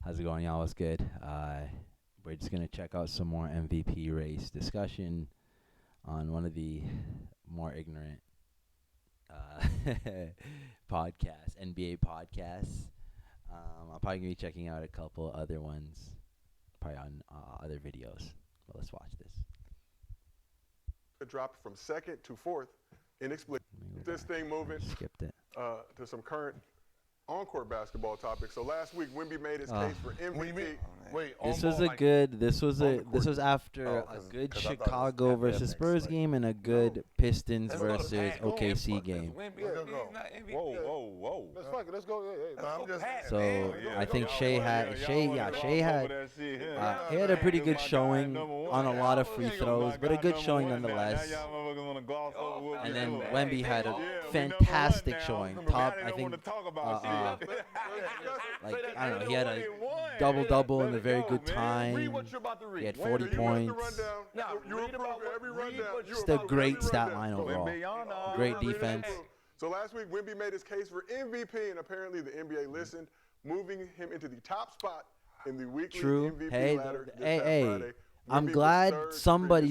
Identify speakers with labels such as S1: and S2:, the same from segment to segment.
S1: How's it going, y'all? What's good? We're just gonna check out some more MVP race discussion on one of the more ignorant uh, podcasts, NBA podcasts. I'm probably gonna be checking out a couple other ones, probably on other videos. But let's watch this.
S2: Dropped from second to fourth inexplicably. This thing moving
S1: Skipped it.
S2: to some current on-court basketball topics. So last week, Wemby made his case for MVP.
S1: This was this was after a good Chicago versus Spurs game and a good Pistons versus OKC game.
S3: Whoa.
S4: Let's fuck it. Let's go. Hey, I'm just.
S1: So I think Shea had he had a pretty good showing on a lot of free throws, but a good showing nonetheless. And then Wemby had a fantastic showing. Top, I think, like I don't know, he had a double in a very good time. He had 40 points. Just a great stat line overall. Great defense.
S2: So last week, Wemby made his case for MVP, and apparently the NBA listened, moving him into the top spot in the weekly MVP ladder this past Friday.
S1: I'm
S2: Wemby was
S1: glad
S2: third
S1: somebody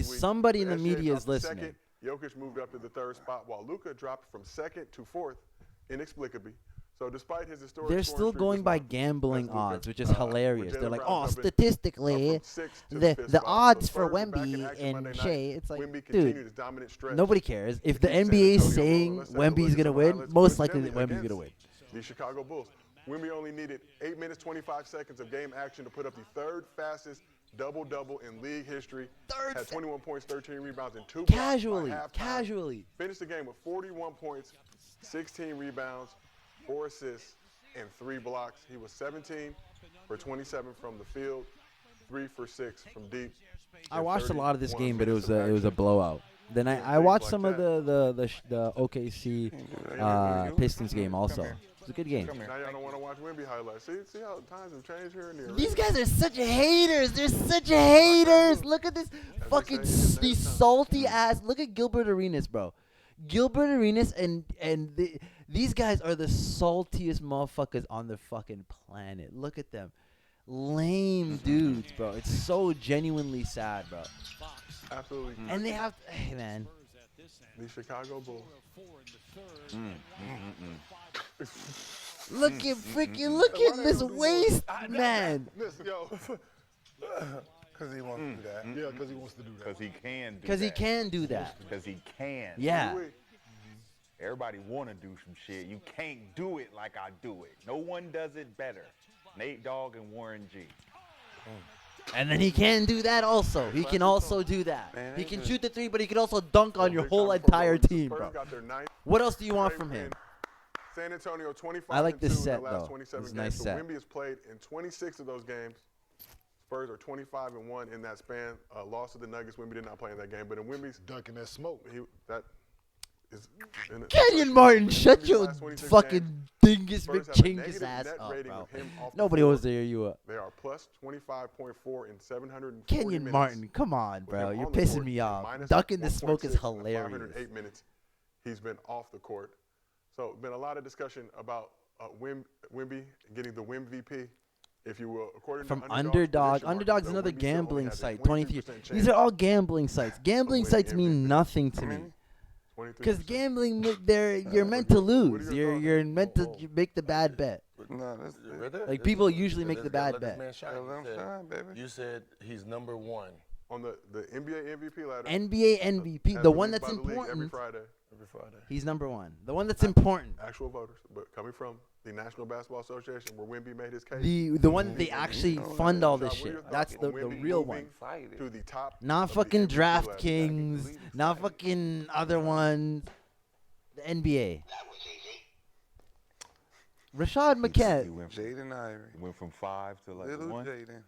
S1: in the
S2: previously.
S1: media
S2: Shea
S1: is
S2: dropped to
S1: listening.
S2: second. Jokic moved up to the third spot, while Luka dropped from second to fourth inexplicably. So despite his historic
S1: They're
S2: scoring
S1: still
S2: streak
S1: going
S2: this
S1: by
S2: month,
S1: gambling
S2: that's Luka.
S1: odds, which is
S2: With
S1: hilarious.
S2: Jaylen
S1: They're like,
S2: Brown
S1: oh,
S2: jumping,
S1: statistically,
S2: from sixth to the fifth
S1: the
S2: spot.
S1: odds
S2: The
S1: for
S2: Spurs are back in
S1: Wemby
S2: action
S1: and
S2: Monday night.
S1: Shea, it's like,
S2: Wemby continued
S1: dude,
S2: his dominant stretch.
S1: nobody cares. If the
S2: He beat
S1: NBA is
S2: San Antonio.
S1: saying
S2: Let's take a look
S1: Wemby's
S2: at
S1: going to
S2: some
S1: win,
S2: highlights.
S1: most likely that
S2: Coincidentally,
S1: Wemby's going to win.
S2: against the Chicago Bulls. Wemby only needed 8 minutes, 25 seconds of game action to put up the third fastest double-double in league history. Had 21 points, 13 rebounds, and 2 blocks by halftime.
S1: Casually.
S2: Finished the game with 41 points, 16 rebounds, 4 assists, and 3 blocks. He was 17 for 27 from the field, 3 for 6 from deep.
S1: I watched a lot of this
S2: 31
S1: game, but it was
S2: minutes of
S1: a blowout. Then I watched some of the OKC Pistons game also. It was a good game.
S2: Now y'all don't want to watch Wemby highlights. See how times have changed here and there.
S1: These guys are such haters. They're such haters. Look at this fucking these salty ass. Look at Gilbert Arenas, bro. Gilbert Arenas and these guys are the saltiest motherfuckers on the fucking planet. Look at them. Lame dudes, bro. It's so genuinely sad, bro.
S2: Absolutely.
S1: And they have hey man.
S2: The Chicago Bulls.
S1: Look at this waste, man.
S4: Listen, yo. Because he wants to do that. Yeah, because he wants to do that.
S3: Because he can do
S1: Because he
S3: that.
S1: can do that.
S3: Because he can.
S1: Yeah.
S3: Everybody want to do some shit. You can't do it like I do it. No one does it better. Nate Dogg and Warren G.
S1: And then he can do that also. He can also do that. He can shoot the three, but he can also dunk on your whole entire team, bro. What else do you want from him?
S2: San Antonio 25
S1: I like this
S2: in the
S1: set,
S2: last
S1: though.
S2: 27
S1: It's a
S2: games.
S1: nice
S2: So
S1: set.
S2: Wemby has played in 26 of those games. Spurs are 25-1 in that span. Lost to the Nuggets. Wemby did not play in that game, but in Wemby's
S4: Dunking that smoke.
S2: that is in the
S1: Kenyon Martin, shut
S2: Wemby's
S1: your
S2: last 26
S1: fucking
S2: games,
S1: dingus
S2: Spurs have a
S1: McChingus
S2: negative
S1: ass
S2: net
S1: up,
S2: rating
S1: bro.
S2: with him off the
S1: Nobody
S2: floor.
S1: wants to hear you up.
S2: They are plus 25.4 in 740
S1: Kenyon
S2: minutes.
S1: Martin, come on,
S2: With
S1: bro.
S2: him
S1: You're
S2: on the
S1: pissing
S2: court,
S1: me
S2: he's
S1: off.
S2: minus
S1: Ducking the smoke is
S2: 1.6 in
S1: hilarious.
S2: 508 minutes he's been off the court. So been a lot of discussion about Wemby getting the Wim VP, if you will, according
S1: From
S2: to
S1: Underdog.
S2: prediction
S1: Underdog's
S2: market,
S1: another
S2: though, Wemby still only
S1: gambling
S2: has a
S1: site.
S2: 23%
S1: 23.
S2: chance
S1: These are all gambling sites. Gambling
S2: winning
S1: sites mean
S2: MVP.
S1: nothing to me.
S2: 23%.
S1: Because gambling, you're meant to lose. You're meant to make the bad bet.
S5: No, that's
S1: Like people usually make the bad bet.
S5: You said he's number one
S2: on the NBA MVP ladder.
S1: NBA MVP,
S2: as
S1: the one
S2: released
S1: that's
S2: by the league every
S1: important.
S2: Friday.
S5: every Friday.
S1: He's number one. The one that's important.
S2: Actual voters, but coming from the National Basketball Association, where Wemby made his case.
S1: The one that they actually fund all this
S2: What are your
S1: shit.
S2: thoughts
S1: That's
S2: on
S1: the
S2: Wemby
S1: real
S2: moving
S1: one.
S2: to the top
S1: Not
S2: of the
S1: fucking
S2: MVP ladder?
S1: DraftKings. Not fucking other ones. The NBA. Rashad
S3: He
S1: Marquette.
S3: went,
S5: Jaden Ivory.
S3: he went from 5 to like
S5: Little
S3: 1.
S5: Jaden.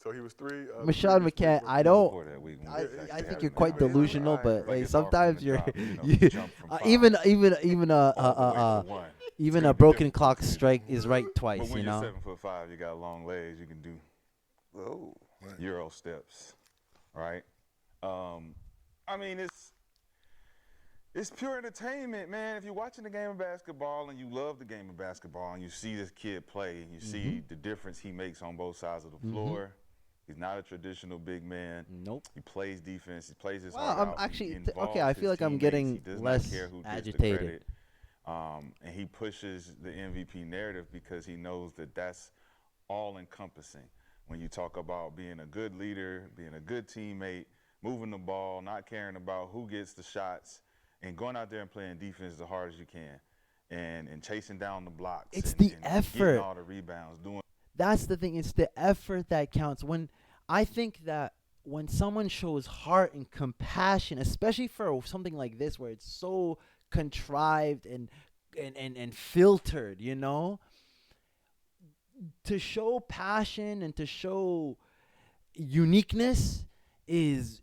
S2: So he was 3.
S1: Rashad Marquette. I don't.
S3: Before that week,
S1: I think you're quite delusional, but
S3: Like
S1: hey,
S3: it's hard for
S1: sometimes
S3: him to
S1: you're
S3: drop, you know,
S1: you,
S3: jump from 5
S1: even
S3: all the way to 1.
S1: even
S3: gonna
S1: a
S3: be
S1: broken
S3: difficult
S1: clock
S3: to do.
S1: strike is right
S3: But
S1: twice,
S3: when
S1: you
S3: you're
S1: know.
S3: 7'5", you got long legs. You can do
S5: Oh.
S3: Euro steps, right? I mean, It's pure entertainment, man. If you're watching the game of basketball and you love the game of basketball and you see this kid play and you see the difference he makes on both sides of the floor, he's not a traditional big man.
S1: Nope.
S3: He plays defense. He plays his
S1: Well,
S3: heart
S1: I'm
S3: out.
S1: actually
S3: He
S1: okay. I
S3: involves
S1: feel
S3: his
S1: like I'm
S3: teammates.
S1: getting
S3: He does
S1: less
S3: not care who gets the
S1: agitated.
S3: credit. And he pushes the MVP narrative because he knows that that's all-encompassing. When you talk about being a good leader, being a good teammate, moving the ball, not caring about who gets the shots, and going out there and playing defense as hard as you can, and chasing down the blocks.
S1: It's
S3: and
S1: the
S3: getting
S1: effort.
S3: all the rebounds, doing.
S1: That's the thing. It's the effort that counts. When I think that when someone shows heart and compassion, especially for something like this where it's so contrived and filtered, you know, to show passion and to show uniqueness is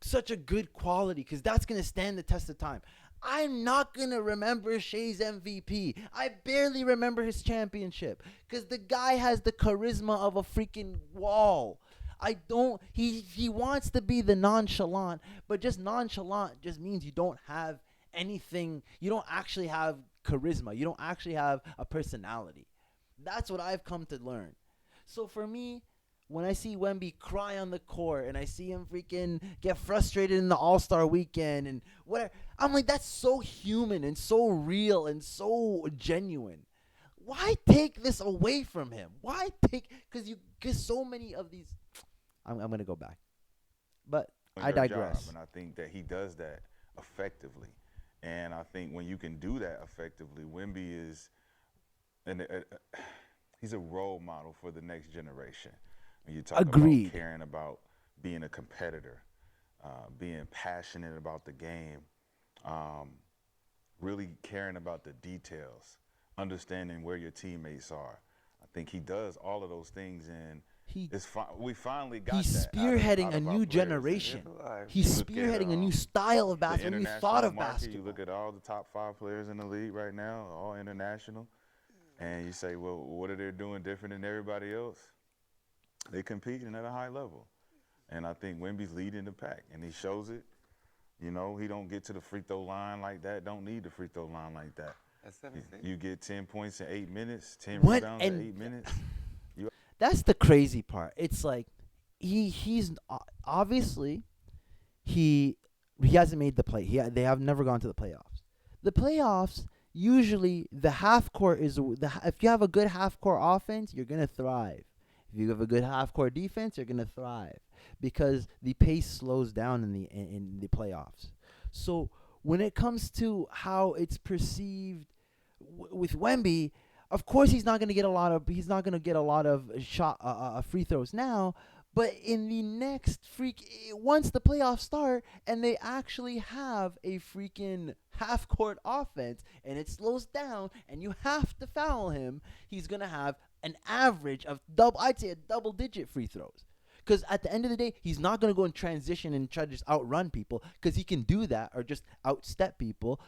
S1: such a good quality, because that's going to stand the test of time. I'm not going to remember Shea's MVP. I barely remember his championship because the guy has the charisma of a freaking wall. He wants to be the nonchalant, but just nonchalant just means you don't have anything. You don't actually have charisma. You don't actually have a personality. That's what I've come to learn. So for me, when I see Wemby cry on the court and I see him freaking get frustrated in the All-Star weekend and whatever, I'm like, that's so human and so real and so genuine. Why take this away from him? Why take, because so many of these, I'm going to go back. But I digress.
S3: And I think that he does that effectively. And I think when you can do that effectively, Wemby is, he's a role model for the next generation. When you talk about caring about being a competitor, being passionate about the game, really caring about the details, understanding where your teammates are. I think he does all of those things, and we finally got
S1: he's
S3: that.
S1: He's spearheading
S3: out
S1: a
S3: of
S1: new generation. He's spearheading a new style of basketball, a new thought of basketball.
S3: You look at all the top 5 players in the league right now, all international, and you say, well, what are they doing different than everybody else? They competing at a high level. And I think Wemby's leading the pack, and he shows it. You know, he don't get to the free throw line like that, don't need the free throw line like that. You get 10 points in 8 minutes, 10 rebounds in 8 minutes.
S1: That's the crazy part. It's like he's obviously he hasn't made the play. They have never gone to the playoffs. The playoffs, usually the half court is if you have a good half court offense, you're going to thrive. If you have a good half-court defense, you're going to thrive because the pace slows down in the playoffs. So when it comes to how it's perceived with Wemby, of course he's not going to get a lot of free throws now, but in the next once the playoffs start and they actually have a freaking half-court offense and it slows down and you have to foul him, he's going to have an average of double-digit free throws. Because at the end of the day, he's not going to go in transition and try to just outrun people because he can do that or just outstep people.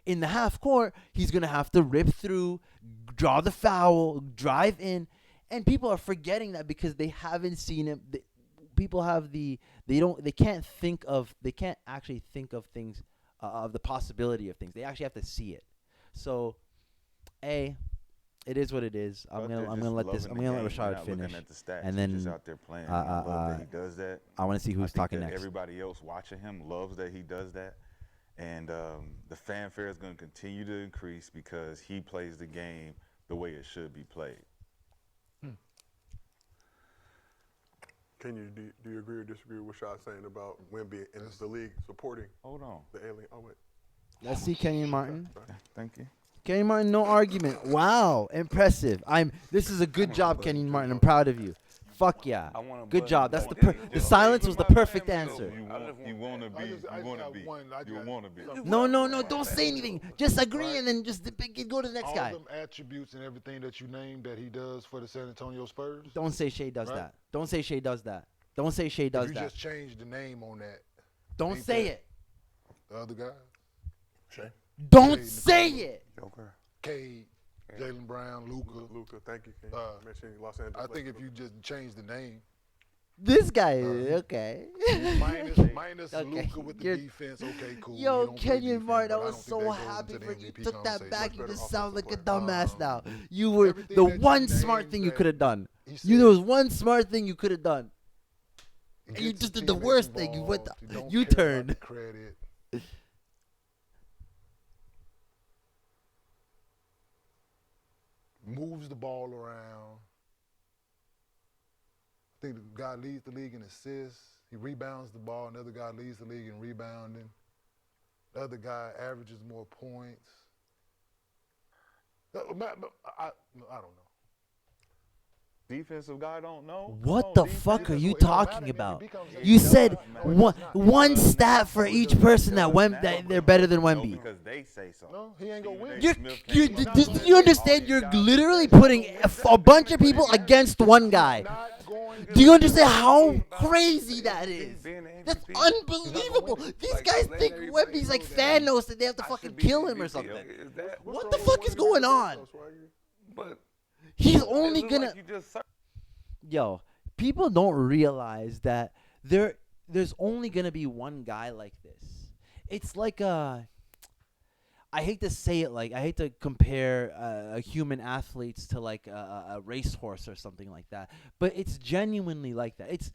S1: In the half court, he's going to have to rip through, draw the foul, drive in. And people are forgetting that because they haven't seen him. They can't actually think of things, of the possibility of things. They actually have to see it. So, it is what it is. I'm gonna let Rashard finish, and then
S3: just out there playing. I love that he does that.
S1: I want to see who's talking next.
S3: Everybody else watching him loves that he does that, and the fanfare is going to continue to increase because he plays the game the way it should be played.
S2: Do you agree or disagree with what Shad's saying about Wemby and the league supporting?
S3: Hold on.
S2: The alien. Oh wait.
S1: Let's see Kenyon Martin.
S3: Thank you.
S1: Kenyon Martin, no argument. Wow, impressive. This is a good job, Kenyon Martin. I'm proud of you. Fuck yeah. Good job. That's the silence was the perfect answer.
S3: You want to be.
S1: No. Don't say anything. Just agree and then just go to the next guy.
S4: All them attributes and everything that you named that he does for the San Antonio Spurs.
S1: Don't say Shea does that. Don't say Shea does that. Don't say Shea does that.
S4: You just changed the name on that.
S1: Don't say it.
S4: The other guy?
S2: Shea.
S1: Don't say it.
S2: Joker.
S4: Cade, Jaylen Brown, Luka.
S2: Thank you, King. Mentioning Los Angeles.
S4: I think if you just change the name.
S1: This guy, okay.
S4: Minus
S1: Okay,
S4: Luka with the
S1: you're-
S4: defense. Okay, cool.
S1: Yo,
S4: He don't play
S1: Kenyon
S4: defense,
S1: Martin, I
S4: but
S1: was
S4: don't think
S1: so
S4: that goes
S1: happy
S4: into the
S1: for you.
S4: MVP
S1: Took that
S4: conversation.
S1: back.
S4: Much
S1: You
S4: better
S1: just sound like
S4: offensive
S1: a
S4: player.
S1: dumbass now. You were
S4: everything
S1: the
S4: that you
S1: one smart
S4: named
S1: thing you
S4: that
S1: could have done.
S4: he
S1: There was
S4: said-
S1: one smart thing you could have done. And you
S4: Gets
S1: just
S4: the
S1: did the
S4: teammates
S1: worst thing. You went
S4: involved. He
S1: the
S4: don't
S1: U
S4: care about
S1: turn.
S4: the credit. Moves the ball around. I think the guy leads the league in assists. He rebounds the ball. Another guy leads the league in rebounding. The other guy averages more points. I don't know.
S3: Defensive guy don't know.
S1: What the fuck are you
S4: It don't matter
S1: talking
S4: if he
S1: about?
S4: becomes
S1: You
S4: MVP.
S1: said
S3: No,
S1: one
S3: it's not.
S1: one
S3: It does
S1: stat
S3: now.
S1: for
S3: It
S1: each
S3: does-
S1: person
S3: it
S1: that
S3: does now.
S1: they're better than
S3: No,
S1: Wemby.
S3: because they say so.
S4: No, he ain't gonna win.
S1: You're,
S3: Smith
S1: you
S3: came up
S1: do
S3: with
S1: you
S3: all
S1: understand?
S3: these
S1: You're
S3: guys
S1: literally
S3: that say
S1: putting
S3: so.
S1: a bunch of people against one guy.
S4: Not going
S1: Do you understand
S3: He's
S1: how
S3: about
S1: crazy that
S3: MVP,
S1: is?
S3: being an
S1: That's
S3: MVP.
S1: unbelievable. These
S5: Like,
S1: guys
S5: letting
S1: think
S5: everybody
S1: Wemby's like
S5: know that
S1: Thanos and they have to
S5: I
S1: fucking
S5: should be
S1: kill
S5: the
S1: him or
S5: MVP.
S1: something.
S5: Is that,
S1: What the fuck is going on?
S5: but
S1: He's
S5: it
S1: only
S5: look
S1: gonna.
S5: like you just
S1: Yo, people don't realize that there's only gonna be one guy like this. It's like I hate to say it, like I hate to compare human athletes to like a racehorse or something like that, but it's genuinely like that. It's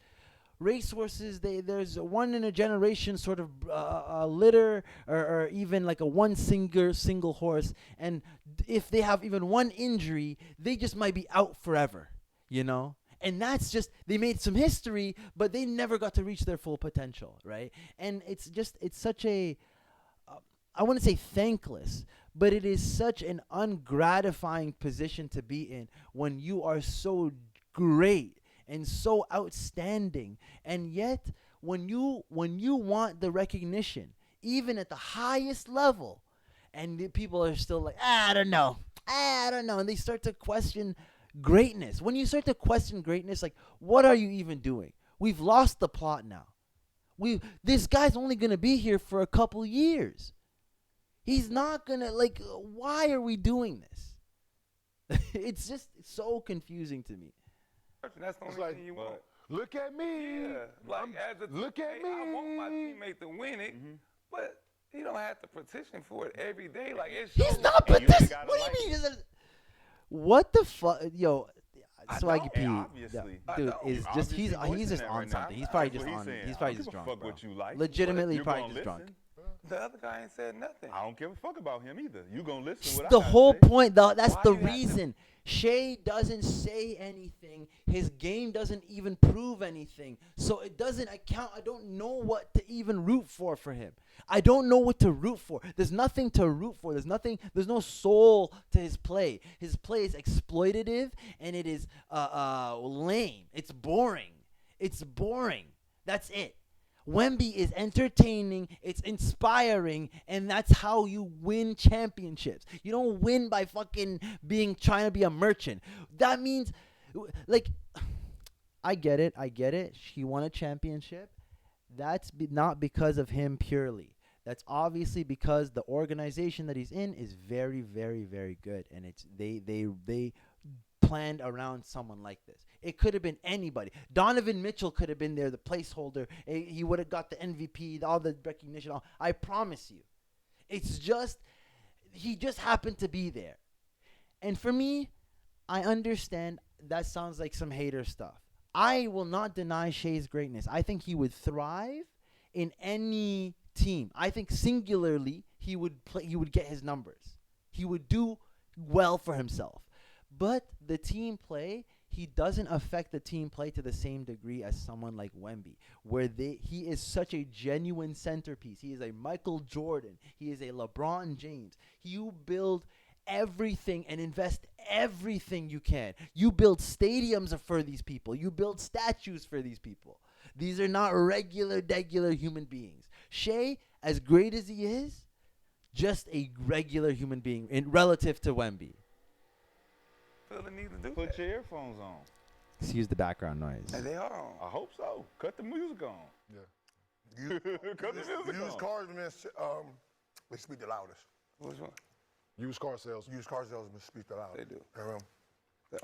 S1: racehorses. There's one in a generation sort of a litter or even like a one single horse, and if they have even one injury, they just might be out forever. You know. And that's just, they made some history, but they never got to reach their full potential, right? And it's such a, I wouldn't say thankless, but it is such an ungratifying position to be in when you are so great and so outstanding. And yet, when you want the recognition, even at the highest level, and the people are still like, I don't know, and they start to question greatness. When you start to question greatness, like, what are you even doing? We've lost the plot now. This guy's only gonna be here for a couple years. He's not gonna, like, why are we doing this? It's just so confusing to me.
S5: that's the
S4: It's
S5: only
S4: like,
S5: thing you want.
S4: look at me.
S5: Yeah, like as a
S4: Look at
S5: teammate, I want my
S4: me.
S5: teammate to win it, but you don't have to petition for it every day. Like it's
S1: He's not
S3: And you
S1: petition.
S3: gotta
S1: What
S3: like
S1: do you mean? What the fuck, yo? Swaggy
S3: don't.
S1: P,
S3: Yeah, obviously.
S1: dude,
S5: I
S1: is
S5: don't.
S1: just
S3: Obviously
S1: he's
S3: voicing
S1: just
S3: that
S1: on
S3: right now.
S1: something. He's probably
S3: That's
S1: just
S3: what
S1: on.
S3: saying.
S1: He's
S3: I
S1: probably
S3: don't
S1: just
S3: give a
S1: drunk,
S3: fuck
S1: bro.
S3: what you like,
S1: Legitimately,
S3: but
S1: probably
S3: you're
S1: just
S3: gonna
S1: drunk.
S3: listen.
S5: The other guy ain't said nothing.
S3: I don't give a fuck about him either. You gonna listen what I
S1: The
S3: gotta
S1: whole
S3: say.
S1: point, though, that's
S5: Why
S1: the
S5: you have to-
S1: reason. Shea doesn't say anything. His game doesn't even prove anything. So it doesn't account. I don't know what to even root for him. I don't know what to root for. There's nothing to root for. There's no soul to his play. His play is exploitative and it is lame. It's boring. That's it. Wemby is entertaining, it's inspiring, and that's how you win championships. You don't win by fucking trying to be a merchant. That means, like, I get it. He won a championship. That's not because of him purely. That's obviously because the organization that he's in is very, very, very good, and it's they planned around someone like this. It could have been anybody. Donovan Mitchell could have been there, the placeholder. He would have got the MVP, all the recognition. I promise you. It's just, he just happened to be there. And for me, I understand that sounds like some hater stuff. I will not deny Shea's greatness. I think he would thrive in any team. I think singularly he would get his numbers. He would do well for himself. But the team play, he doesn't affect the team play to the same degree as someone like Wemby, where he is such a genuine centerpiece. He is a Michael Jordan. He is a LeBron James. You build everything and invest everything you can. You build stadiums for these people. You build statues for these people. These are not regular human beings. Shea, as great as he is, just a regular human being in relative to Wemby.
S5: Feel the need to do
S3: Put
S5: that.
S3: your earphones on.
S1: Excuse the background noise.
S5: And they are on.
S3: I hope so. Cut the music on.
S4: Yeah.
S3: Cut the music
S4: Used
S3: on.
S4: cars, they speak the loudest.
S5: Which one?
S4: Used car salesmen speak the loudest.
S5: They do.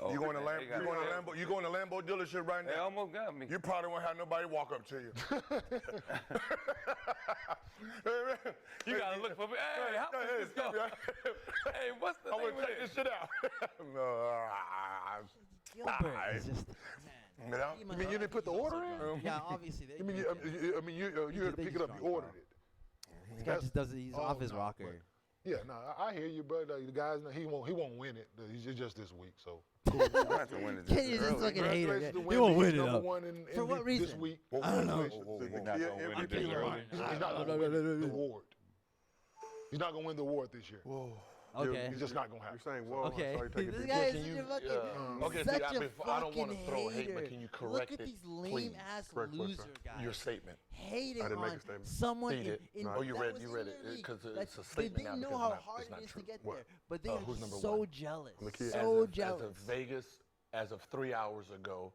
S5: Oh,
S6: You going to
S5: they
S6: Lambo?
S5: got
S6: You going to
S5: it.
S6: Lambo? You going to Lambo dealership right
S5: They
S6: now?
S5: almost got me.
S6: You probably won't have nobody walk up to you.
S5: You gotta look for me. Hey, how much this go? Hey, what's the
S6: I
S5: name
S6: want to
S5: of
S6: check
S5: this?
S6: this shit out.
S1: Gilbert is just man.
S6: Yeah.
S1: He
S4: You
S1: must
S4: mean you
S1: be
S4: didn't put the
S1: so
S4: order
S1: drunk.
S4: in?
S1: Yeah, obviously.
S4: I mean, you had to
S1: think
S4: pick
S1: he's
S4: it up.
S1: drunk,
S4: You ordered
S1: bro.
S4: it.
S1: This guy just does it. He's
S4: Oh,
S1: off his
S4: no,
S1: rocker.
S4: Yeah, no, I hear you, but the guys, he won't win it. He's just this week, so.
S5: I'm gonna have to win it
S1: Kenny is
S5: this
S1: just
S5: early.
S1: fucking hater.
S4: Congratulations to
S1: He won't
S4: Wemby.
S1: win
S4: He's
S1: it
S4: number
S1: though.
S4: one in
S1: For what
S4: MVP
S1: reason?
S4: this week.
S1: I don't know.
S2: The
S3: We're not
S2: Kia
S3: gonna win
S2: MVP
S3: it this
S2: winner.
S3: early.
S4: He's not going to win the award. He's not going to win the award this year.
S1: Okay.
S4: He's just not going to
S2: You're
S4: happen.
S2: saying, whoa,
S1: Okay.
S2: I saw you taking
S1: This
S2: pictures.
S1: guy is
S6: Can
S1: such
S6: you-
S1: a fucking,
S6: Okay,
S1: he's
S6: see,
S1: such
S6: I
S1: a
S6: don't want to
S1: fucking
S6: throw hate,
S1: hater.
S6: but can you
S1: Look
S6: correct
S1: at
S6: it,
S1: these lame
S6: please?
S1: ass
S2: Correct what,
S1: loser
S2: sir?
S1: guys.
S6: Your statement.
S1: Hating
S2: I didn't make a
S1: on
S2: statement.
S1: someone
S6: You did.
S1: in
S2: No.
S6: Oh, you
S1: that
S6: read-
S1: was
S6: you
S1: in
S6: read
S1: their
S6: it,
S1: league.
S6: 'cause it's
S1: That's-
S6: a statement
S1: They
S6: now
S1: didn't know
S6: because
S1: how
S6: it's not-
S1: hard
S6: it's
S1: it
S6: not
S1: is to
S6: true.
S1: get
S6: What?
S1: there, but they
S6: Who's
S1: are
S6: number
S1: so
S6: one?
S1: jealous.
S2: I'm the kid.
S1: So
S6: As
S1: jealous.
S6: of Vegas, as of 3 hours ago,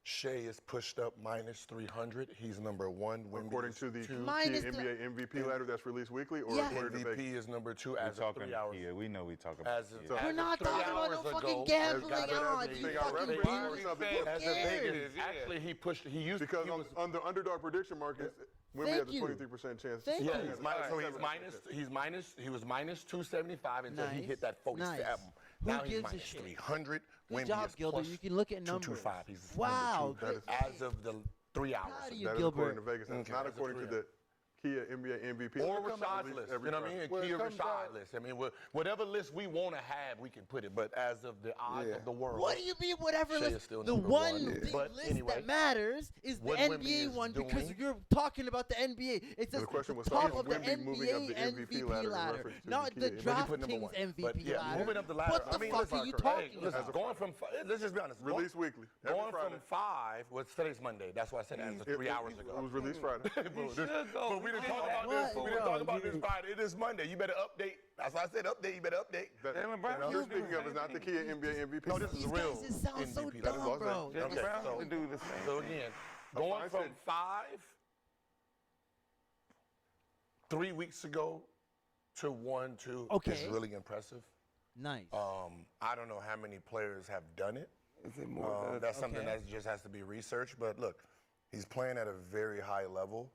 S6: Shea is pushed up minus 300. He's number one. Wemby
S2: According
S6: is
S2: to the
S6: two.
S1: Minus
S2: Kia NBA MVP ladder that's released weekly, or
S1: Yeah.
S2: according to
S6: MVP
S2: Vegas?
S6: is number two
S3: We're
S6: as of
S3: talking
S6: 3 hours.
S3: Kia. We know we talk about
S6: As of,
S3: Kia.
S6: as
S1: We're
S6: of
S1: not
S6: 3
S1: talking about no
S6: hours
S1: fucking
S6: ago,
S1: gambling
S6: got it
S1: odds,
S6: as
S1: you
S6: a-
S2: got
S1: fucking
S2: referenced or
S1: bird.
S2: something.
S1: Who
S6: As of
S1: cares?
S6: Vegas, actually he pushed. He used
S2: Because
S6: he was,
S2: on the underdog prediction markets, Wemby
S1: Thank
S2: has a
S1: you.
S2: 23% chance.
S1: Thank
S6: yeah,
S1: you.
S6: he's minus, so he was minus 275 until he
S1: Nice.
S6: hit that 47.
S1: Nice.
S6: Now
S1: Who
S6: he's
S1: gives a
S6: minus
S1: shit?
S6: 300.
S1: Good
S6: Wemby
S1: job,
S6: is
S1: Gilbert.
S6: plus
S1: You can look at numbers.
S6: 225. He's
S1: Wow.
S6: number two
S1: Good.
S6: as of the 3 hours.
S1: Proud of
S6: ago.
S1: you,
S2: That is
S1: Gilbert.
S2: according to Vegas. That's
S6: Okay,
S2: not
S6: that's a
S2: according to
S6: three.
S2: the Kia NBA MVP.
S6: Or
S2: It comes out
S6: Rashad's
S2: every-
S6: list.
S2: every
S6: You know what I
S2: Friday.
S6: mean?
S4: Well, it
S6: Kia
S4: comes
S6: Rashad
S4: out-
S6: list. I mean, whatever list we want to have, we can put it. But as of the odds
S4: Yeah.
S6: of the world,
S1: What do you mean, whatever
S6: Shea is
S1: list?
S6: still
S1: The
S6: number
S1: one
S6: one.
S1: big
S6: But
S1: list
S6: anyway,
S1: that matters is the
S6: what
S1: NBA
S6: Wemby is
S1: one because
S6: doing-
S1: you're talking about the NBA. It says
S2: the question was,
S1: top
S2: is
S1: of the
S2: Wemby moving up the
S1: NBA
S2: MVP
S1: MVP
S2: ladder in
S1: ladder,
S2: reference to
S1: not
S2: the
S1: the
S2: Kia?
S6: But he put number
S1: DraftKings
S6: one.
S1: MVP
S6: But yeah,
S1: ladder.
S6: moving up the ladder.
S1: What the
S6: I mean,
S1: fuck
S6: listen,
S1: are you
S6: hey,
S1: talking
S6: listen,
S1: about?
S6: going from let's just be honest.
S2: Released weekly. Every
S6: Going
S2: Friday.
S6: from 5. What's today's Monday? That's why I said as of 3 hours ago.
S2: It was released Friday.
S5: You should go.
S6: But we didn't
S5: did
S6: talk
S5: that.
S6: about this.
S1: What?
S6: We didn't
S1: Bro,
S6: talk about this
S1: you-
S6: Friday. It is Monday. You better update. That's why I said update. You better update.
S5: Jaylen Brown
S2: You're
S5: used to do
S2: speaking
S5: the
S2: of is
S5: same
S2: not the
S5: thing.
S2: Kia NBA MVP.
S6: No, this is
S1: These
S6: real.
S1: guys just sound so
S6: MVP. That is
S1: dumb,
S2: what I'm
S1: bro.
S2: saying.
S5: Jaylen Brown used to do the same
S6: So
S5: thing.
S6: again,
S2: I
S6: going from
S2: said-
S6: 5 3 weeks ago to 1, 2
S1: Okay.
S6: is really impressive.
S1: Nice.
S6: I don't know how many players have done it.
S5: Is it more?
S6: That's something
S1: Okay.
S6: that just has to be researched. But look, he's playing at a very high level.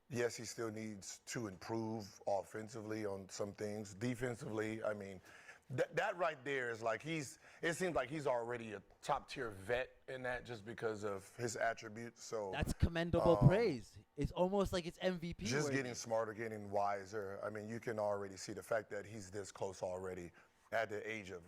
S6: Yes, he still needs to improve offensively on some things. Defensively, I mean, that right there is like it seems like he's already a top tier vet in that just because of his attributes. So
S1: That's commendable praise. It's almost like it's MVP.
S6: just
S1: worthy.
S6: getting smarter, getting wiser. I mean, you can already see the fact that he's this close already at the age of,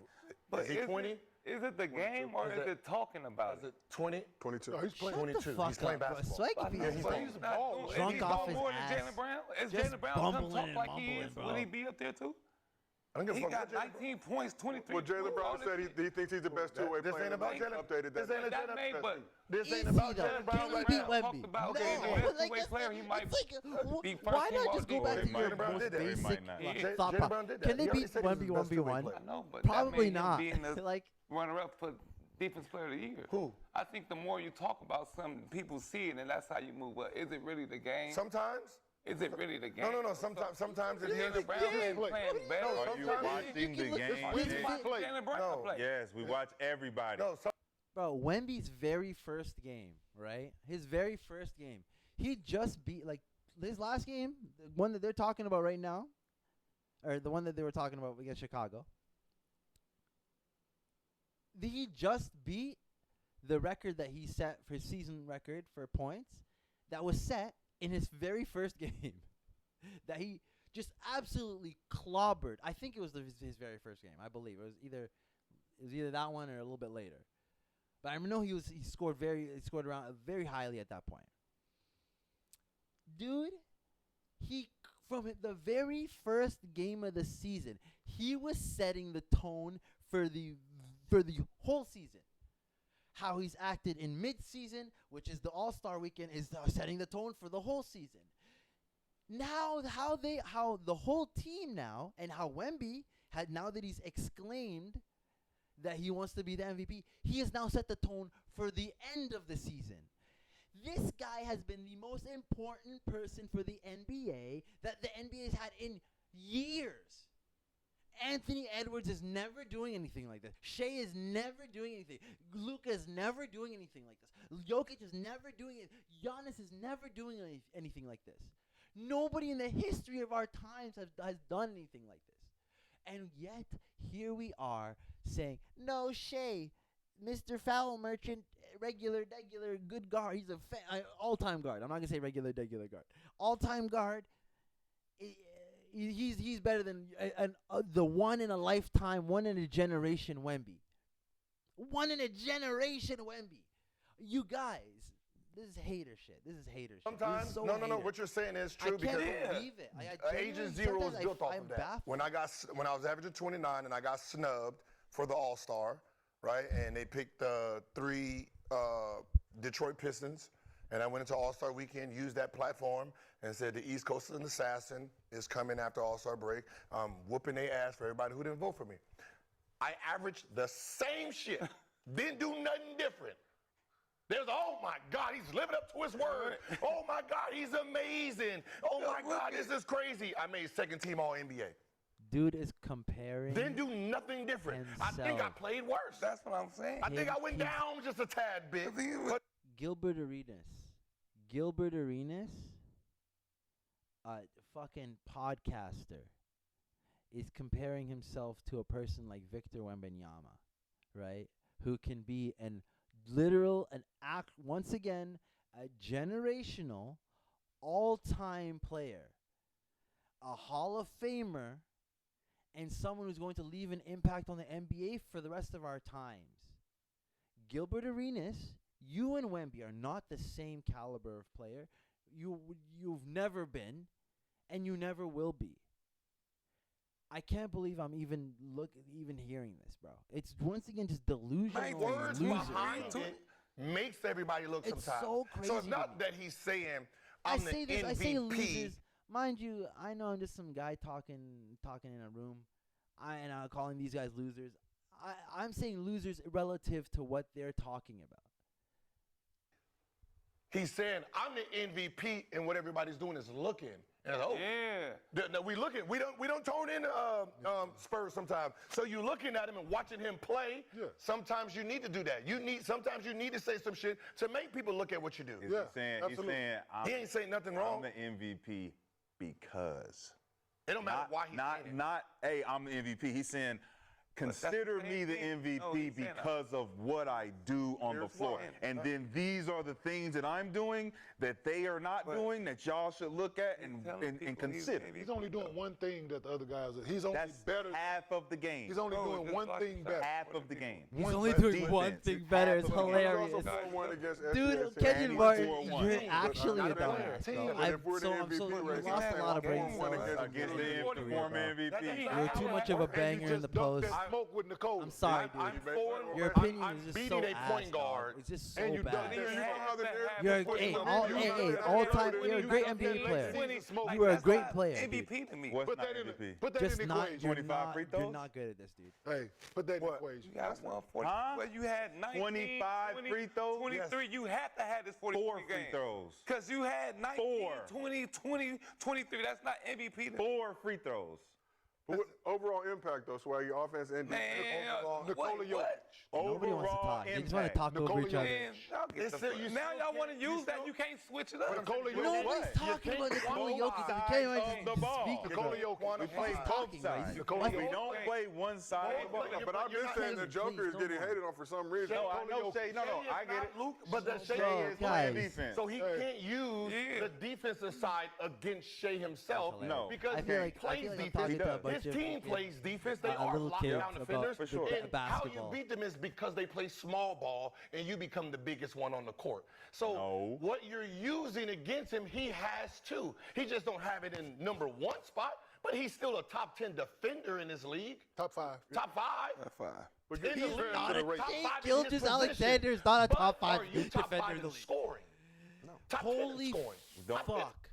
S6: is he 20?
S5: Is it the game or
S6: Is
S5: is
S6: it-
S5: it talking about
S6: Is
S5: it?
S6: it 20?
S2: 22.
S4: No, he's playing.
S1: Shut the
S6: 22.
S1: fuck
S6: He's playing
S1: up, bro.
S6: basketball.
S1: Swag
S5: I know,
S1: he's
S5: but
S1: playing.
S5: he's not doing-
S1: Drunk
S5: if he's
S1: off
S5: doing
S1: his
S5: more than
S1: ass.
S5: Jaylen Brown, if
S1: Just
S5: Jaylen Brown come
S1: bumbling
S5: talk
S1: and
S5: like he
S1: mumbling,
S5: is,
S1: bro.
S5: will he be up there too?
S6: I don't give a
S5: He
S6: fuck
S5: got
S6: about Jaylen Brown.
S5: 19 points, 23
S2: Well, Jaylen
S5: points,
S2: Brown
S5: all
S2: said
S5: this
S2: he thinks he's the best two-way
S6: This
S2: player.
S6: ain't about
S2: He
S6: Jaylen.
S2: updated
S6: This
S2: that.
S6: ain't
S5: That
S6: Jaylen.
S5: may, but
S6: This ain't
S1: Easy,
S6: about
S1: though.
S6: Jaylen Brown
S1: Can he
S6: right
S1: beat
S6: now.
S1: Wemby?
S5: Talked about,
S1: No,
S5: okay, the best
S1: like,
S5: two-way
S1: that's
S5: player,
S1: like-
S5: he might
S1: it's like,
S5: be first
S1: why
S5: team
S1: not just go back to
S5: All-Defense.
S1: your
S6: Jaylen Brown
S1: most
S6: did that.
S3: He might
S1: basic
S3: not.
S1: like,
S6: Jaylen
S1: thought
S6: Brown
S1: process?
S6: did that.
S1: Can they
S6: He already
S1: beat
S6: said he was
S1: Wemby
S6: the best
S1: 1v1?
S6: two-way
S5: I know, but
S1: Probably
S5: that made
S1: not.
S5: him being the
S1: Like,
S5: runner-up for defense player of the year.
S6: Who?
S5: I think the more you talk about something, people see it, and that's how you move. But is it really the game?
S6: Sometimes.
S5: Is it really the game?
S6: No. Sometimes it is.
S5: Jaylen Brown ain't playing better.
S3: Are you
S6: sometimes-
S3: watching the
S1: can look-
S3: game?
S1: we-
S5: You watch
S1: play.
S5: Jaylen Brown
S6: No.
S5: play.
S3: Yes, we watch everybody.
S6: No,
S1: bro, Wemby's very first game, right? His very first game, he just beat like his last game, the one that they're talking about right now, or the one that they were talking about against Chicago. He just beat the record that he set for his season record for points that was set in his very first game that he just absolutely clobbered. I think it was his very first game. I believe it was either that one or a little bit later. But I know he scored around very highly at that point. Dude, from the very first game of the season, he was setting the tone for the whole season. How he's acted in mid-season, which is the All-Star weekend, is setting the tone for the whole season. Now, how the whole team now, and how Wemby now that he's exclaimed that he wants to be the MVP, he has now set the tone for the end of the season. This guy has been the most important person for the NBA that the NBA has had in years. Anthony Edwards is never doing anything like this. Shea is never doing anything. Luka is never doing anything like this. Jokic is never doing it. Giannis is never doing anything like this. Nobody in the history of our times has done anything like this. And yet, here we are saying, no, Shea, Mr. Foul Merchant, regular, good guard. He's a all-time guard. I'm not going to say regular guard. All-time guard. He's better than the one in a lifetime, one in a generation Wemby. One in a generation Wemby. You guys, this is hater shit.
S6: Sometimes,
S1: so
S6: no.
S1: hater.
S6: What you're saying is true
S1: I can't
S6: because
S1: believe it. I
S6: Agent
S1: genuinely-
S6: Zero was
S1: sometimes
S6: built off
S1: I'm
S6: of that.
S1: baffled.
S6: When I was averaging 29 and I got snubbed for the All-Star, right? And they picked 3 Detroit Pistons, and I went into All-Star Weekend, used that platform, and said the East Coast is an assassin is coming after All-Star break, whooping their ass for everybody who didn't vote for me. I averaged the same shit, didn't do nothing different. There's, oh my God, he's living up to his word. Oh my God, he's amazing. Oh my God, this is crazy. I made second team All NBA.
S1: Dude is comparing.
S6: Didn't do nothing different. I think I played worse.
S5: That's what I'm saying.
S6: I think I went down just a tad bit. But
S1: Gilbert Arenas, a fucking podcaster, is comparing himself to a person like Victor Wembanyama, right? Who can be once again, a generational, all-time player, a Hall of Famer, and someone who's going to leave an impact on the NBA for the rest of our times. Gilbert Arenas, you and Wemby are not the same caliber of player. You've never been, and you never will be. I can't believe I'm even hearing this, bro. It's once again just delusional.
S6: my words
S1: loser.
S6: behind it makes everybody look
S1: It's
S6: sometimes.
S1: so crazy
S6: So it's
S1: to
S6: not
S1: me.
S6: that he's saying
S1: I
S6: I'm the
S1: say this.
S6: MVP.
S1: I say losers. Mind you, I know I'm just some guy talking in a room, and I'm calling these guys losers. I'm saying losers relative to what they're talking about.
S6: He's saying I'm the MVP, and what everybody's doing is looking. And we looking. We don't tone in Spurs sometimes. So you looking at him and watching him play.
S4: Yeah.
S6: Sometimes you need to do that. Sometimes you need to say some shit to make people look at what you do.
S3: He's
S4: Yeah,
S3: saying,
S4: absolutely.
S6: He ain't saying nothing wrong.
S3: I'm the MVP because.
S6: It don't matter why he's saying it.
S3: Not, hey, I'm the MVP. He's saying, consider me the MVP because of what I do on the floor. And then these are the things that I'm doing that they are not doing that y'all should look at and consider.
S4: He's only doing one thing that the other guys are. He's only
S3: That's
S4: better.
S3: half of the game.
S4: He's only doing one thing better.
S3: half of the game.
S1: He's only doing one
S3: defense.
S1: thing better. It's
S3: Half of the game.
S1: hilarious.
S2: Also 4-1 against
S1: Dude,
S2: SGA.
S1: Kenyon
S3: and
S1: Martin,
S3: 4-1.
S1: you're
S3: But
S1: actually a
S6: not that
S1: dumbass,
S6: team.
S1: bro.
S6: But
S2: if we're the MVP
S1: You
S2: race,
S1: lost a lot of brain
S2: one
S1: cells.
S3: Against the former MVP.
S1: You're too much of a banger in the post.
S4: Smoke with Nicole.
S1: I'm sorry,
S6: I'm
S1: dude.
S6: for
S1: Your opinion
S6: I'm
S1: is just
S6: beating
S1: so
S6: a
S1: ass,
S6: point guard.
S1: dog. It's just so
S4: And you
S1: bad.
S4: done
S2: You know how the
S1: You're all time. You're a great NBA player. You are a great player. dude.
S5: MVP to me.
S3: What's
S4: Put
S3: not
S4: that in
S3: MVP?
S4: Put that
S1: Just
S4: in the
S1: not.
S4: equation.
S1: You're
S3: 25
S1: not.
S3: free
S1: You're
S3: throws?
S1: not good at this, dude.
S4: Hey, put that in the
S2: What?
S4: equation.
S5: You got 140.
S3: Huh?
S5: Well, you had 19,
S3: 25
S5: 20,
S3: free throws?
S5: 23. You had to have this 40
S3: 4
S5: game.
S3: free throws.
S5: Because you had 19,
S3: 4.
S5: 20, 20, 23. That's not MVP. To me.
S3: 4 free throws.
S2: But what overall impact, though, Swag, your offense and defense.
S5: Man,
S4: Nikola
S5: what?
S4: Jokic.
S1: Nobody wants to
S3: Overall
S1: talk. They just want to
S3: impact.
S1: talk over
S4: Nikola
S1: each other.
S5: Man, y'all get the fuck- now y'all want to use that. You can't switch it up.
S4: Nikola Jokic.
S1: Nobody's talking about Nikola Jokic.
S3: Both
S1: Can't even
S3: sides of the ball.
S1: speak
S4: Nikola
S1: about it.
S4: Jokic.
S3: We play
S1: He's
S3: both
S1: talking, bro.
S3: sides.
S1: He's-
S4: Nikola
S1: What?
S3: We
S4: Jokic.
S3: don't play one side.
S6: But
S2: I'm just saying the
S1: Please,
S2: Joker is
S1: don't
S2: getting
S1: worry.
S2: hated on for some reason.
S3: No, I know Shay. No, I get it.
S6: But the Shea
S1: Bro,
S6: is
S1: guys.
S6: playing
S3: defense.
S6: So he can't use
S5: Yeah.
S6: the defensive side against Shea himself.
S3: No.
S6: Because
S1: I feel
S6: he
S1: like
S6: plays
S1: I'm
S6: defense.
S1: talking to a
S3: does.
S1: bunch
S6: His
S1: of
S6: team plays defense. They
S1: a
S6: are
S1: little kid
S6: lockdown
S1: about
S6: defenders.
S3: For sure.
S6: And how you
S1: basketball.
S6: beat them is because they play small ball and you become the biggest one on the court. So
S3: No.
S6: what you're using against him, he has too. He just don't have it in number 1 spot, but he's still a top 10 defender in his league.
S4: Top 5.
S6: Top 5.
S2: But get
S6: In the
S2: your
S6: league.
S2: fans
S1: not
S2: to
S1: a
S2: the race.
S6: Top
S1: Jake
S6: 5 in his
S1: Gilgeous
S6: position.
S1: Alexander is not a
S6: But
S1: top 5
S6: are you top
S1: defender
S6: 5
S1: in
S6: in
S1: the league.
S6: scoring? No. Top 10 in
S1: Holy
S6: scoring.
S1: fuck.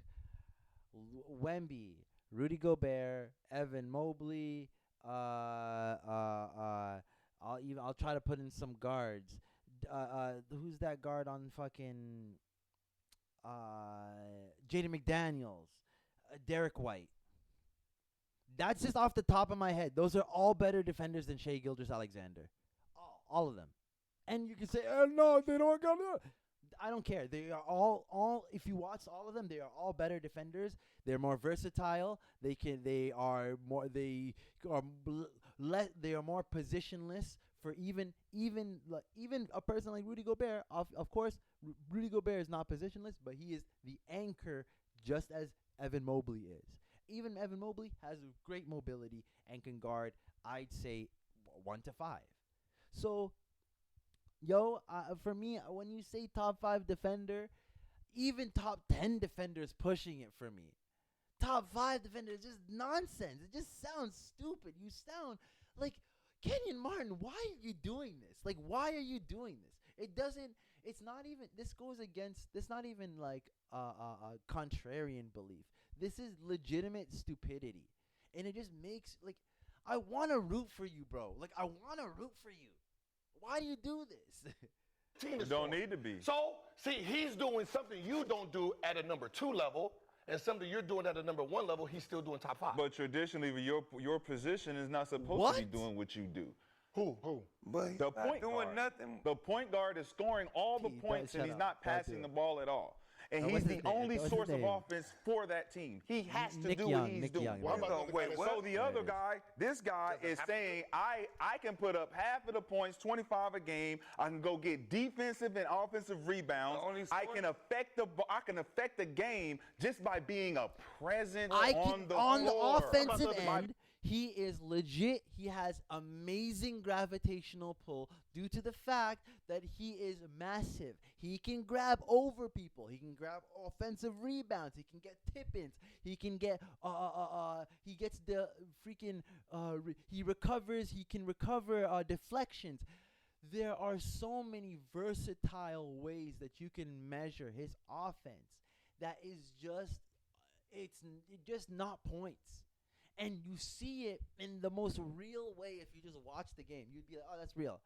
S1: Wemby, Rudy Gobert, Evan Mobley, I'll try to put in some guards. Who's that guard on fucking Jaden McDaniels? Derek White. That's just off the top of my head. Those are all better defenders than Shea Gilgeous-Alexander. All of them. And you can say, oh, no, they don't got it. I don't care. They are all. If you watch all of them, they are all better defenders. They're more versatile. They are more positionless. For even a person like Rudy Gobert, of course, Rudy Gobert is not positionless, but he is the anchor, just as Evan Mobley is. Even Evan Mobley has great mobility and can guard, I'd say, 1 to 5. So, for me, when you say top 5 defender, even top 10 defenders pushing it for me. Top 5 defender is just nonsense. It just sounds stupid. You sound like Kenyon Martin. Why are you doing this? Like, why are you doing this? It's not even, this goes against, this not even like a contrarian belief. This is legitimate stupidity. And it just makes, like, I want to root for you, bro. Like, I want to root for you. Why do you do this?
S3: Team is don't need to be.
S7: So, see, he's doing something you don't do at a number 2 level, and something you're doing at a number 1 level, he's still doing top 5.
S3: But traditionally, your position is not supposed to be doing what you do.
S7: Who?
S3: But the point
S5: doing
S3: guard.
S5: nothing.
S3: The point guard is scoring all the points, and he's not passing the ball at all. And he's the only source of offense for that team. He has to do what he's doing. So the other guy, this guy is saying, I can put up half of the points, 25 a game. I can go get defensive and offensive rebounds. I can affect the game just by being a presence on the floor.
S1: The offensive end. He is legit. He has amazing gravitational pull due to the fact that he is massive. He can grab over people. He can grab offensive rebounds. He can get tip-ins. He can get he gets the freaking he recovers. He can recover deflections. There are so many versatile ways that you can measure his offense that is it's just not points. And you see it in the most real way if you just watch the game. You'd be like, oh, that's real.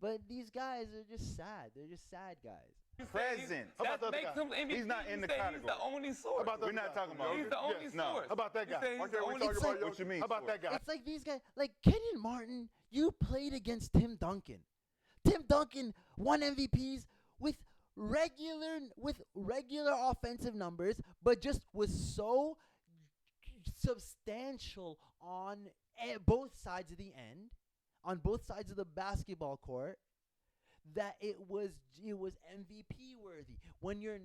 S1: But these guys are just sad. They're just sad guys.
S3: Present.
S5: That makes him MVP.
S3: He's not in the category.
S5: He's the only source.
S3: We're not talking about
S5: He's the only source.
S7: How about that guy?
S5: Okay,
S7: we talking about
S3: what you mean?
S7: How about that guy?
S1: It's like these guys, like Kenyon Martin, you played against Tim Duncan. Tim Duncan won MVPs with regular offensive numbers, but just was so substantial on both sides of the end, on both sides of the basketball court, that it was MVP worthy. When you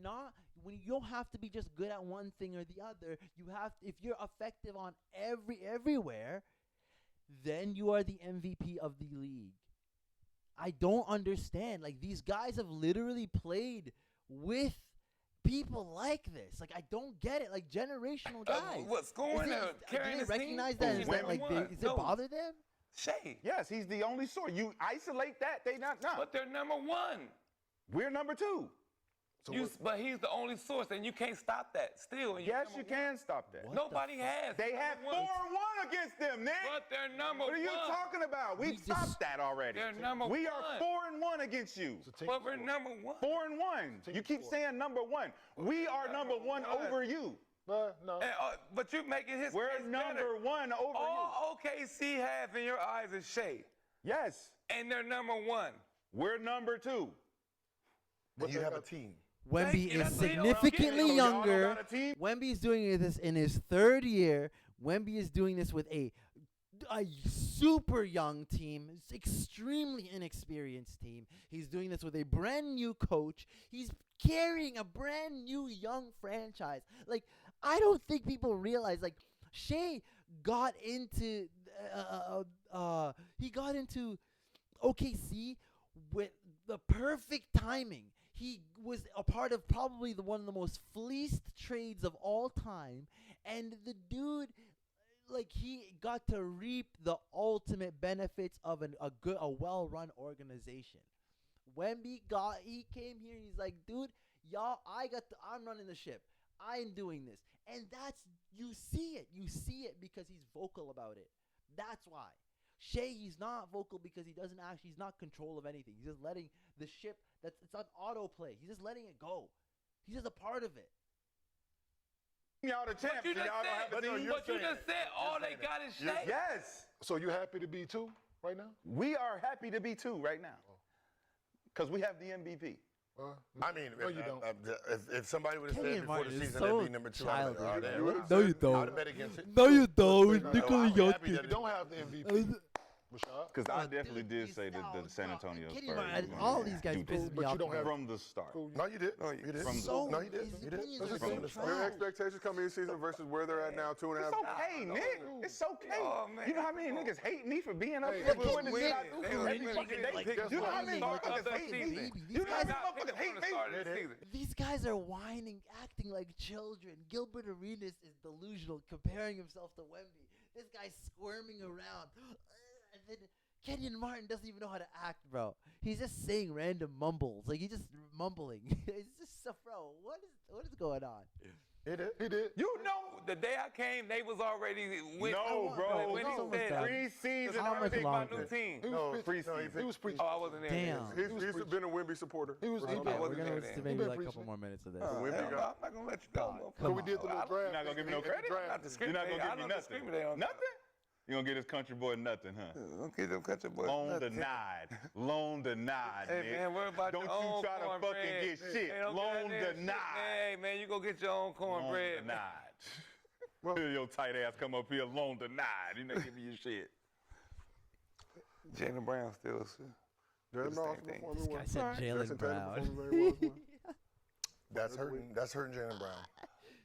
S1: don't have to be just good at one thing or the other. If you're effective on everywhere, then you are the MVP of the league. I don't understand. Like, these guys have literally played with people like this. Like, I don't get it. Like, generational guys.
S5: What's going on?
S1: Do they recognize that? Does it bother them?
S5: Shea.
S3: Yes, he's the only source. You isolate that, they not.
S5: But they're number 1.
S3: We're number 2.
S5: But he's the only source, and you can't stop that. Still,
S3: yes, you can stop that.
S5: Nobody has.
S3: They have 4-1 against them, Nick.
S5: But they're number 1.
S3: What are you talking about? We've stopped that already.
S5: They're number 1.
S3: We are 4-1 against you.
S5: But we're number 1.
S3: 4-1. You keep saying number 1. We are number 1 over you.
S7: No.
S5: But you're making his
S3: We're
S5: case
S3: number
S5: better.
S3: 1 over you.
S5: All OKC have in your eyes is Shea.
S3: Yes.
S5: And they're number 1.
S3: We're number 2.
S6: But you have a team.
S1: Wemby is
S5: That's it.
S1: significantly
S3: Y'all don't
S1: younger.
S3: got a team?
S1: Wemby is doing this in his 3rd year. Wemby is doing this with a super young team, extremely inexperienced team. He's doing this with a brand new coach. He's carrying a brand new young franchise. Like, I don't think people realize, like, Shea got into OKC with the perfect timing. He was a part of probably one of the most fleeced trades of all time, and the dude, like, he got to reap the ultimate benefits of a well-run organization. Wemby came here. He's like, dude, I'm running the ship. I'm doing this, and you see it because he's vocal about it. That's why. Shea, he's not vocal because he's not control of anything. He's just letting the ship, it's on autoplay. He's just letting it go. He's just a part of it.
S3: Y'all the champs.
S5: But you
S3: and y'all don't have a team.
S5: but you just said all they got is Shea.
S3: Yes.
S4: So you happy to be 2 right now?
S3: We are happy to be 2 right now. Because we have the MVP.
S6: I mean,
S4: No, you don't.
S6: if somebody would have said
S1: Kenyon
S6: before
S1: Martin
S6: the
S1: is
S6: season
S1: so
S6: they'd be number 2, I'd be like,
S1: childish,
S6: oh,
S1: bro.
S6: damn.
S1: No, you don't.
S6: I would have bet against it.
S1: No, you don't.
S6: No,
S1: Nikola
S6: I'm happy
S1: Jokic.
S6: that
S4: You don't have the MVP. Rashad.
S3: Because I definitely did say that the San Antonio
S1: Kenny
S3: Spurs.
S1: Martin,
S3: were gonna
S1: all these guys
S3: do
S1: piss
S3: this.
S1: me off.
S4: don't have-
S3: From the start.
S6: No, you did. No, you did.
S3: From the-
S1: So
S6: No, you did.
S1: his
S6: You did.
S1: opinions
S6: That's
S1: are
S6: just
S1: so
S6: the start.
S2: Your
S1: trash.
S2: expectations coming in season versus where they're at now, 2.5.
S3: It's okay, Nick. It's okay.
S5: Oh, man.
S3: You know how many niggas hate me for being up
S4: Hey,
S3: here
S4: look,
S3: doing the
S1: Nick,
S3: shit I do
S5: they
S3: for
S5: was
S3: every
S5: winning.
S3: fucking day?
S5: Like,
S3: You know how many
S5: start of
S3: motherfuckers
S5: the
S3: hate me?
S5: season.
S3: You know how many
S5: Not pick
S3: motherfuckers
S5: them
S3: hate
S5: from the start of the
S3: me?
S5: season.
S1: These guys are whining, acting like children. Gilbert Arenas is delusional, comparing himself to Wemby. This guy's squirming around. And then Kenyon Martin doesn't even know how to act, bro. He's just saying random mumbles. Like, he's just mumbling. It's just so, bro, what is going on?
S6: He did.
S4: He did.
S5: You know, the day I came, they was already with.
S3: No, bro.
S5: When he
S1: No,
S5: said,
S1: no.
S3: Preseason,
S1: How
S3: I
S1: much
S3: picked
S5: my
S1: longer?
S5: new team.
S4: He
S6: No,
S4: was preaching.
S6: he
S4: He was preaching.
S5: Oh, I wasn't there.
S1: Damn.
S2: He's been a Wemby supporter.
S4: He was.
S1: Okay,
S4: He
S1: we're
S4: been,
S5: wasn't
S1: gonna
S5: there
S1: listen to
S5: then.
S1: maybe
S4: been
S1: like a couple
S4: preaching.
S1: more minutes of this.
S2: Wemby
S5: I'm
S2: got.
S5: not gonna let you go.
S4: So we did the little draft.
S3: You're not gonna give me no
S4: at the
S3: credit?
S4: draft.
S5: Not
S3: You're not gonna
S5: I
S3: give me
S5: don't
S3: nothing.
S5: discriminate on
S3: Nothing? You gonna get this country boy nothing, huh?
S5: Okay, don't cut your boy.
S3: Loan
S5: nothing.
S3: denied. Loan denied,
S5: Hey
S3: Nick.
S5: man, worry about
S3: Don't
S5: your
S3: you
S5: own
S3: try to
S5: cornbread.
S3: fucking get shit.
S5: Hey, don't get
S3: Loan
S5: that shit,
S3: denied.
S5: man. Hey man, you go get your own
S3: Loan
S5: cornbread.
S3: denied. Hear your tight ass come up here, loan denied. You not give me your shit.
S5: Jaylen Brown still.
S2: Jalen Brown
S5: same thing.
S2: performing
S1: This
S2: well.
S1: guy said Jalen
S2: Jason Tatum
S1: Brown.
S2: performing very well as well.
S6: That's hurting. That's hurting Jalen Brown.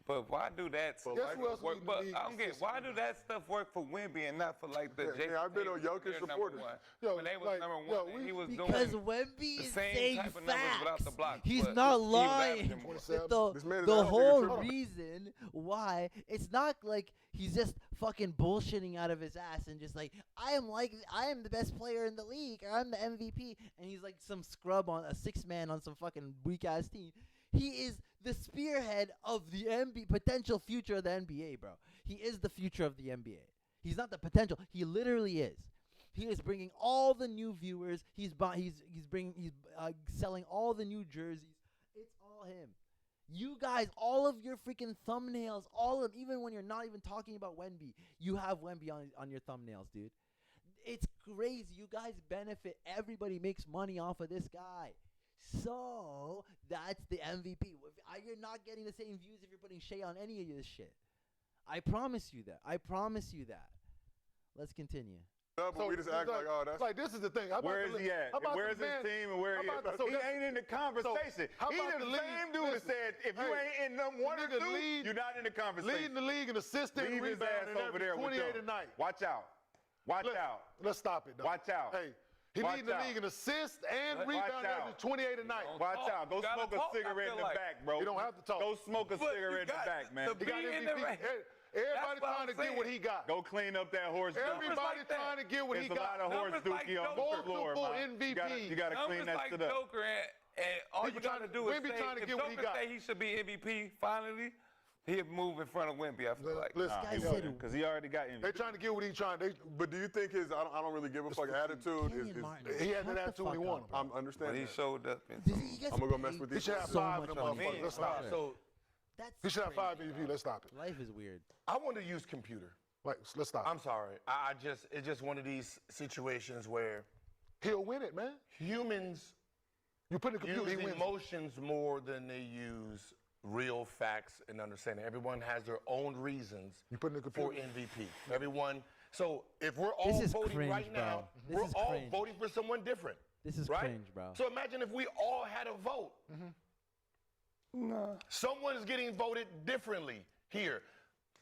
S5: But why do that?
S2: But
S4: Guess who else
S5: work?
S4: leading the
S5: But
S4: league
S5: I don't get why do that stuff work for Wemby and not for like the Jason
S2: I've been on
S5: Tatum,
S2: Jokic
S5: they're number
S2: supporters.
S5: one.
S4: Yo,
S5: When they was
S4: like,
S5: number one,
S4: yo,
S5: and he was
S1: Because
S5: doing
S1: Wemby
S5: the
S1: is
S5: same
S1: saying
S5: type of numbers without the
S1: facts.
S5: block.
S1: He's
S5: but
S1: not
S5: he was
S1: lying.
S5: averaging more.
S4: 27.
S2: This man is
S1: The
S2: averaging
S1: whole
S2: a triple.
S1: reason why it's not like he's just fucking bullshitting out of his ass and just like I am the best player in the league or I'm the MVP and he's like some scrub on a 6-man on some fucking weak ass team. He is the spearhead of the potential future of the NBA, bro. He is the future of the NBA. He's not the potential. He literally is. He is bringing all the new viewers. He's selling all the new jerseys. It's all him. You guys, all of your freaking thumbnails, all of them, even when you're not even talking about Wemby, you have Wemby on your thumbnails, dude. It's crazy. You guys benefit. Everybody makes money off of this guy. So that's the MVP. You're not getting the same views if you're putting Shea on any of this shit. I promise you that. Let's continue.
S2: No, but we just act like, oh, that's.
S4: Like, this is the thing.
S3: Where is he at? Where's his team and where he is? He ain't in the conversation.
S4: how
S3: He
S4: about
S3: the
S4: the league?
S3: same dude that
S4: Listen,
S3: said, if you
S4: hey,
S3: ain't in them one or
S4: nigga,
S3: two, you're not in the conversation.
S4: Leading the league in assists and
S3: Leave his
S4: rebound
S3: ass over there with
S4: 28
S3: them.
S4: a night.
S3: Watch out. Watch out.
S4: Let's stop it. Though.
S3: Watch out.
S4: Hey, he
S3: Watch
S4: leading the
S3: out.
S4: league in assists and
S3: Watch
S4: rebound
S3: out.
S4: average 28 a night.
S3: Watch
S5: talk.
S3: out. Go
S5: Gotta
S3: smoke
S5: talk,
S3: a cigarette
S5: I
S3: in
S5: feel
S3: the
S5: like.
S3: back, bro.
S4: You don't have to talk.
S3: Go smoke a
S5: But you
S3: cigarette in the
S5: got
S3: back, man.
S5: to
S4: He got
S5: be in
S4: MVP.
S5: the race.
S4: Everybody
S5: That's what
S4: trying to
S5: I'm
S4: get what
S5: saying.
S4: he got.
S3: Go clean up that horse
S4: Everybody
S3: dookie.
S5: like that.
S4: trying to get what
S3: There's
S4: he
S3: a lot
S4: got.
S3: of horse
S5: Numbers like
S3: dookie on
S5: Joker.
S3: the floor,
S4: Multiple
S3: man.
S4: MVP.
S3: You gotta clean
S5: Numbers
S3: that
S5: like
S3: shit up.
S5: Joker and all you
S4: trying
S5: gotta
S4: to-
S5: do is
S4: Wemby
S5: say,
S4: trying to
S5: if
S4: get what he
S5: Joker
S4: got.
S5: say he should be MVP finally, he'd move in front of Wemby, I feel like.
S4: Listen,
S1: guy
S3: He
S1: said
S3: wouldn't, because he already got
S4: they
S3: MVP.
S4: trying to get what he trying.
S2: But do you think his I don't really give a fuck attitude
S1: Kenyon Martin,
S4: He had
S1: shut
S4: that
S1: the
S4: attitude when he
S1: fuck
S4: won.
S1: up, bro.
S2: I'm
S5: But
S2: understanding.
S5: he
S2: that.
S5: showed up in
S1: Does
S5: some.
S1: he get
S2: I'm gonna go mess with
S4: He
S2: these.
S4: should have
S1: So
S4: 5
S1: much
S4: of them
S1: money.
S4: motherfuckers. Let's stop.
S6: So
S1: That's
S4: He should have 5
S1: crazy,
S4: MVP.
S1: bro.
S4: Let's stop it.
S1: Life is weird.
S6: I want to use computer.
S4: Like, let's stop.
S6: I'm sorry. It's just one of these situations where
S4: He'll win it, man.
S6: humans
S4: You put in the computer,
S6: use
S4: he wins.
S6: emotions more than they use real facts and understanding. Everyone has their own reasons
S4: You put in the
S6: for
S4: computer.
S6: MVP. Everyone. So if we're all
S1: is
S6: voting
S1: cringe,
S6: right now,
S1: bro. This
S6: we're
S1: is
S6: all
S1: cringe.
S6: voting for someone different.
S1: This is
S6: right?
S1: cringe, bro.
S6: So imagine if we all had a vote. Someone is getting voted differently here.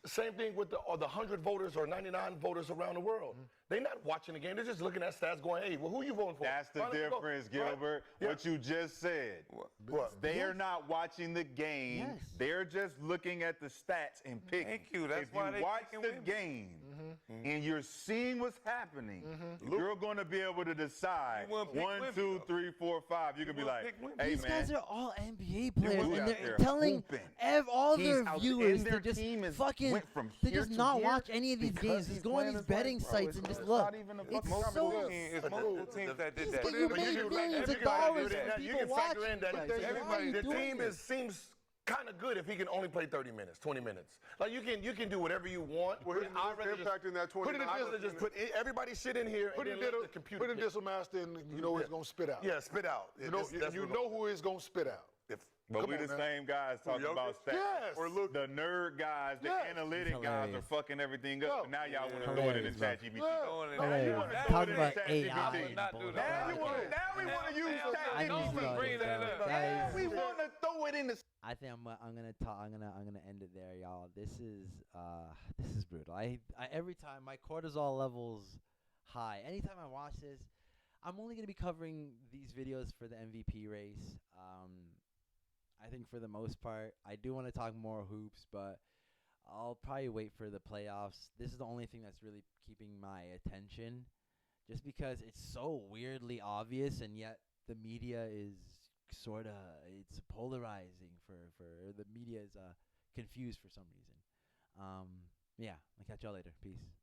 S6: Same thing with the 100 voters or 99 voters around the world. They're not watching the game. They're just looking at stats going, hey, well, who you voting for?
S3: That's the
S6: Finally, go.
S3: difference,
S6: Right?
S3: Gilbert.
S6: Yeah.
S3: What you just said.
S6: What?
S3: They're not watching the game.
S1: Yes.
S3: They're just looking at the stats and picking.
S5: Thank you. That's
S3: if
S5: why
S3: you
S5: they
S3: watch
S5: picking
S3: the
S5: Wemby.
S3: game and you're seeing what's happening, you're going to be able to decide
S5: You wouldn't pick
S3: 1,
S5: Wemby,
S3: 2,
S5: though.
S3: 3, 4, 5. You could be
S5: wouldn't
S3: like,
S5: pick Wemby.
S3: hey,
S1: These
S3: man.
S1: guys are all NBA players,
S3: Wemby
S1: and
S3: out
S1: they're
S3: there
S1: telling
S3: hooping.
S1: all
S3: He's
S1: their
S3: out-
S1: viewers
S3: and
S1: to
S3: their
S1: just
S3: team is
S1: fucking,
S3: went from
S1: to
S3: here
S1: just
S3: to
S1: not
S3: here
S1: watch any of these
S3: because
S1: games.
S3: he's
S1: Just go on
S3: playing
S1: these
S3: his way,
S1: betting
S3: bro.
S1: sites
S3: It's
S1: and just
S3: not
S1: look.
S3: even a
S1: It's
S3: fucking
S1: so.
S3: conversation.
S5: It's multiple teams that did
S1: These
S5: that.
S1: guys,
S6: But
S1: you
S6: you
S1: make
S6: can-
S1: millions of
S6: everybody
S1: dollars
S6: do that.
S1: and
S6: You
S1: people
S6: can factor
S1: watch
S6: in that
S1: you guys. Why are
S6: everybody,
S1: you
S6: the
S1: doing
S6: team
S1: this?
S6: seems
S7: kind of good if he can only play 30 minutes, 20 minutes. Like you can do whatever you want.
S2: Well, his impact in that 20
S7: I'd rather just put everybody sit in here and then let the computer.
S4: Put in this master, and you know it's gonna spit out.
S7: Yeah, spit out.
S4: You know who it's gonna spit out.
S3: But we the same guys talking about stats.
S4: Yes.
S3: Or look, the nerd guys, the analytic guys are fucking everything up. Now y'all want to throw it in the ChatGPT.
S1: Talking about AI and bullshit.
S3: Now we want to use ChatGPT.
S1: Now
S3: we want to throw it in the.
S1: I think I'm gonna end it there, y'all. This is brutal. I every time my cortisol levels high. Anytime I watch this, I'm only gonna be covering these videos for the MVP race. I think for the most part, I do want to talk more hoops, but I'll probably wait for the playoffs. This is the only thing that's really keeping my attention, just because it's so weirdly obvious, and yet the media is it's polarizing for the media is confused for some reason. Yeah, I'll catch y'all later. Peace.